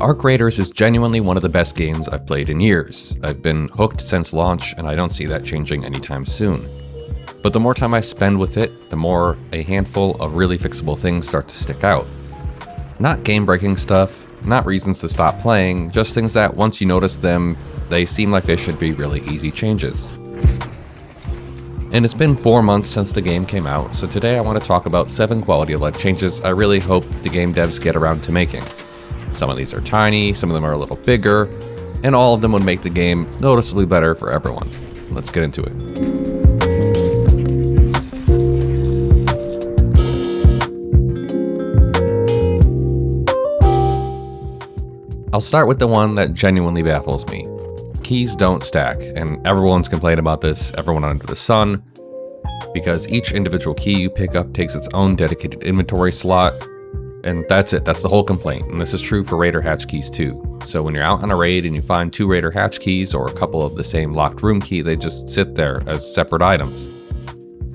Arc Raiders is genuinely one of the best games I've played in years. I've been hooked since launch, and I don't see that changing anytime soon. But the more time I spend with it, the more a handful of really fixable things start to stick out. Not game-breaking stuff, not reasons to stop playing, just things that once you notice them, they seem like they should be really easy changes. And it's been 4 months since the game came out, so today I want to talk about 7 quality of life changes I really hope the game devs get around to making. Some of these are tiny, some of them are a little bigger, and all of them would make the game noticeably better for everyone. Let's get into it. I'll start with the one that genuinely baffles me. Keys don't stack, and everyone's complained about this, everyone under the sun, because each individual key you pick up takes its own dedicated inventory slot, and that's it, that's the whole complaint, and this is true for Raider hatch keys too. So when you're out on a raid and you find 2 Raider hatch keys or a couple of the same locked room key, they just sit there as separate items,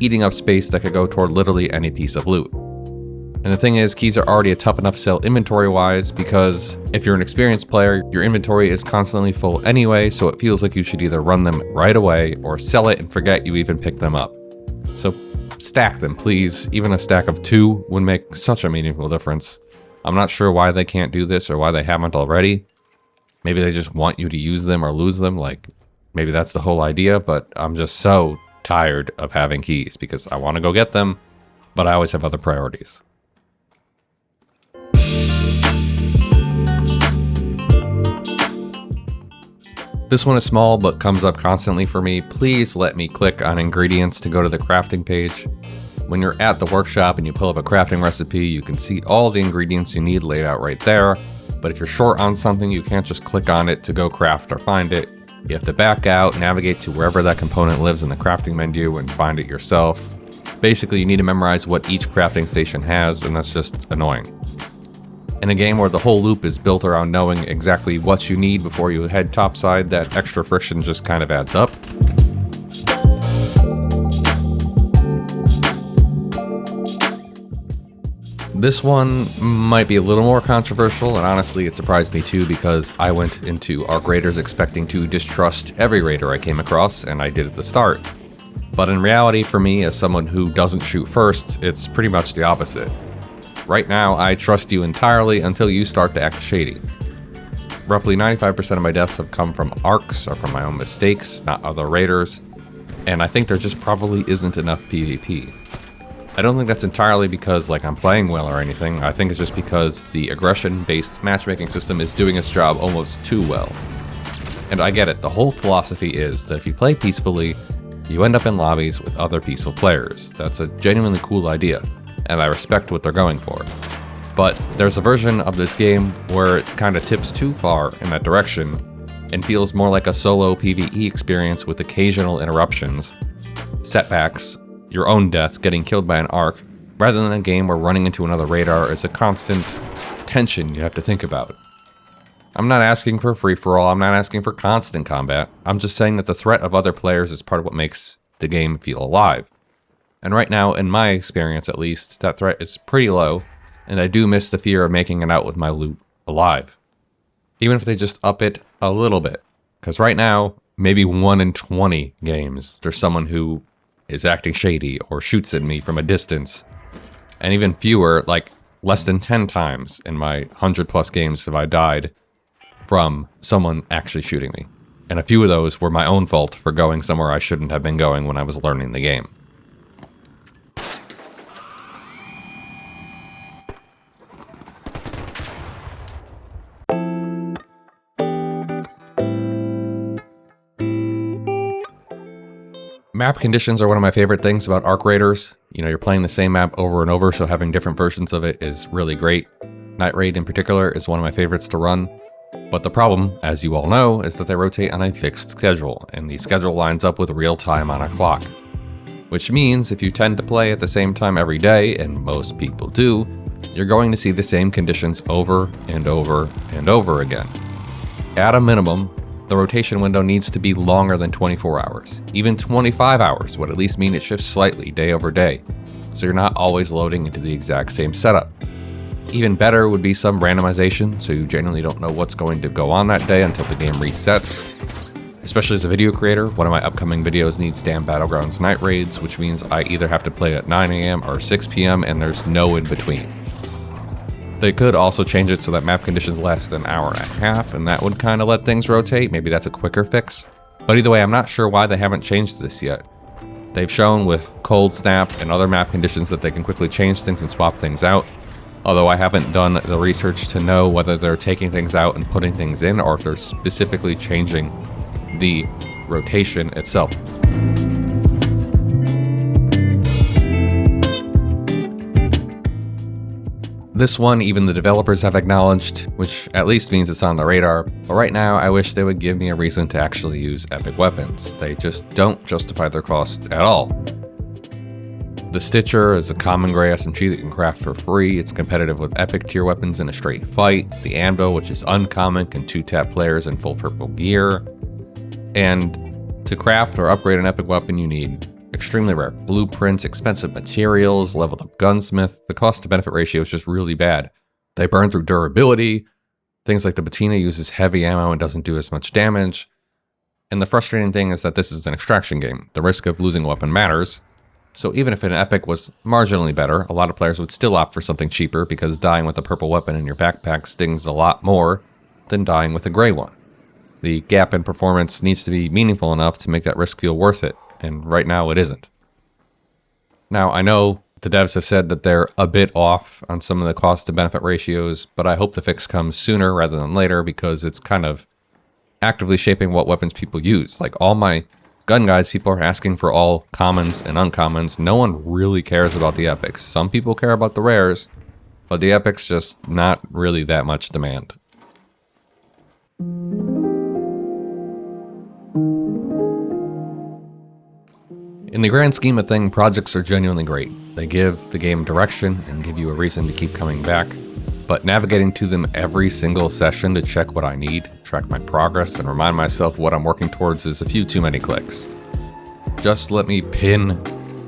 eating up space that could go toward literally any piece of loot. And the thing is, keys are already a tough enough sell inventory-wise because if you're an experienced player, your inventory is constantly full anyway, so it feels like you should either run them right away or sell it and forget you even picked them up. So stack them, please. Even a stack of 2 would make such a meaningful difference. I'm not sure why they can't do this or why they haven't already. Maybe they just want you to use them or lose them, like maybe that's the whole idea, but I'm just so tired of having keys because I want to go get them, but I always have other priorities. This one is small, but comes up constantly for me. Please let me click on ingredients to go to the crafting page. When you're at the workshop and you pull up a crafting recipe, you can see all the ingredients you need laid out right there. But if you're short on something, you can't just click on it to go craft or find it. You have to back out, navigate to wherever that component lives in the crafting menu and find it yourself. Basically, you need to memorize what each crafting station has, and that's just annoying. In a game where the whole loop is built around knowing exactly what you need before you head topside, that extra friction just kind of adds up. This one might be a little more controversial, and honestly it surprised me too because I went into Arc Raiders expecting to distrust every raider I came across, and I did at the start. But in reality, for me, as someone who doesn't shoot first, it's pretty much the opposite. Right now, I trust you entirely until you start to act shady. Roughly 95% of my deaths have come from arcs or from my own mistakes, not other raiders, and I think there just probably isn't enough PvP. I don't think that's entirely because I'm playing well or anything. I think it's just because the aggression-based matchmaking system is doing its job almost too well. And I get it, the whole philosophy is that if you play peacefully, you end up in lobbies with other peaceful players. That's a genuinely cool idea, and I respect what they're going for. But there's a version of this game where it kind of tips too far in that direction and feels more like a solo PvE experience with occasional interruptions, setbacks, your own death, getting killed by an arc, rather than a game where running into another radar is a constant tension you have to think about. I'm not asking for a free-for-all, I'm not asking for constant combat, I'm just saying that the threat of other players is part of what makes the game feel alive. And right now, in my experience at least, that threat is pretty low, and I do miss the fear of making it out with my loot alive. Even if they just up it a little bit. Because right now, maybe 1 in 20 games, there's someone who is acting shady or shoots at me from a distance. And even fewer, less than 10 times in my 100+ games have I died from someone actually shooting me. And a few of those were my own fault for going somewhere I shouldn't have been going when I was learning the game. Map conditions are one of my favorite things about Arc Raiders. You're playing the same map over and over, so having different versions of it is really great. Night Raid in particular is one of my favorites to run. But the problem, as you all know, is that they rotate on a fixed schedule, and the schedule lines up with real time on a clock. Which means if you tend to play at the same time every day, and most people do, you're going to see the same conditions over and over and over again. At a minimum, the rotation window needs to be longer than 24 hours. Even 25 hours would at least mean it shifts slightly day over day, so you're not always loading into the exact same setup. Even better would be some randomization, so you genuinely don't know what's going to go on that day until the game resets. Especially as a video creator, one of my upcoming videos needs damn Battlegrounds night raids, which means I either have to play at 9 AM or 6 PM and there's no in between. They could also change it so that map conditions last an hour and a half, and that would kind of let things rotate. Maybe that's a quicker fix. But either way, I'm not sure why they haven't changed this yet. They've shown with Cold Snap and other map conditions that they can quickly change things and swap things out. Although I haven't done the research to know whether they're taking things out and putting things in, or if they're specifically changing the rotation itself. This one, even the developers have acknowledged, which at least means it's on the radar, but right now I wish they would give me a reason to actually use epic weapons. They just don't justify their costs at all. The Stitcher is a common gray SMG that you can craft for free. It's competitive with epic tier weapons in a straight fight. The Anvil, which is uncommon, can 2-tap players in full purple gear. And to craft or upgrade an epic weapon, you need extremely rare blueprints, expensive materials, leveled up gunsmith. The cost to benefit ratio is just really bad. They burn through durability. Things like the Patina uses heavy ammo and doesn't do as much damage. And the frustrating thing is that this is an extraction game. The risk of losing a weapon matters. So even if an epic was marginally better, a lot of players would still opt for something cheaper because dying with a purple weapon in your backpack stings a lot more than dying with a gray one. The gap in performance needs to be meaningful enough to make that risk feel worth it, and right now it isn't. Now, I know the devs have said that they're a bit off on some of the cost to benefit ratios, but I hope the fix comes sooner rather than later because it's kind of actively shaping what weapons people use. Like all my gun guides, people are asking for all commons and uncommons. No one really cares about the epics. Some people care about the rares, but the epics just not really that much demand. In the grand scheme of things, projects are genuinely great. They give the game direction and give you a reason to keep coming back, but navigating to them every single session to check what I need, track my progress, and remind myself what I'm working towards is a few too many clicks. Just let me pin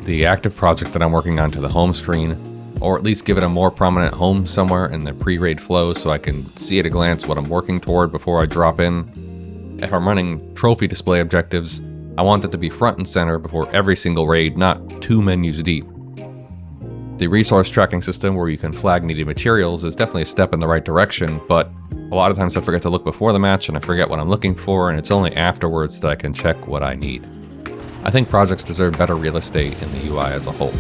the active project that I'm working on to the home screen, or at least give it a more prominent home somewhere in the pre-raid flow so I can see at a glance what I'm working toward before I drop in. If I'm running trophy display objectives, I want it to be front and center before every single raid, not 2 menus deep. The resource tracking system where you can flag needed materials is definitely a step in the right direction, but a lot of times I forget to look before the match and I forget what I'm looking for, and it's only afterwards that I can check what I need. I think projects deserve better real estate in the UI as a whole.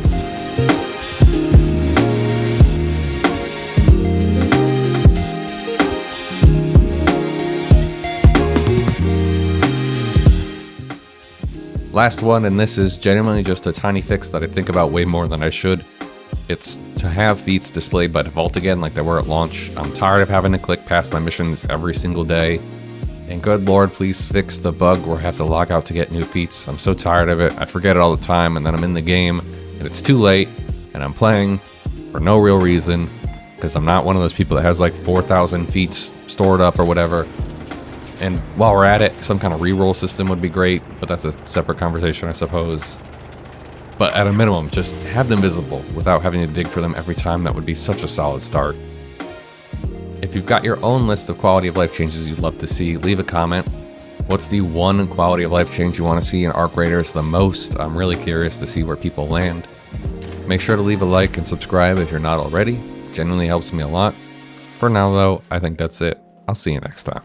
Last one, and this is genuinely just a tiny fix that I think about way more than I should. It's to have feats displayed by default again like they were at launch. I'm tired of having to click past my missions every single day. And good lord, please fix the bug where I have to log out to get new feats. I'm so tired of it. I forget it all the time, and then I'm in the game and it's too late and I'm playing for no real reason because I'm not one of those people that has like 4,000 feats stored up or whatever. And while we're at it, some kind of reroll system would be great, but that's a separate conversation, I suppose. But at a minimum, just have them visible without having to dig for them every time. That would be such a solid start. If you've got your own list of quality of life changes you'd love to see, leave a comment. What's the one quality of life change you want to see in Arc Raiders the most? I'm really curious to see where people land. Make sure to leave a like and subscribe if you're not already. It genuinely helps me a lot. For now though, I think that's it. I'll see you next time.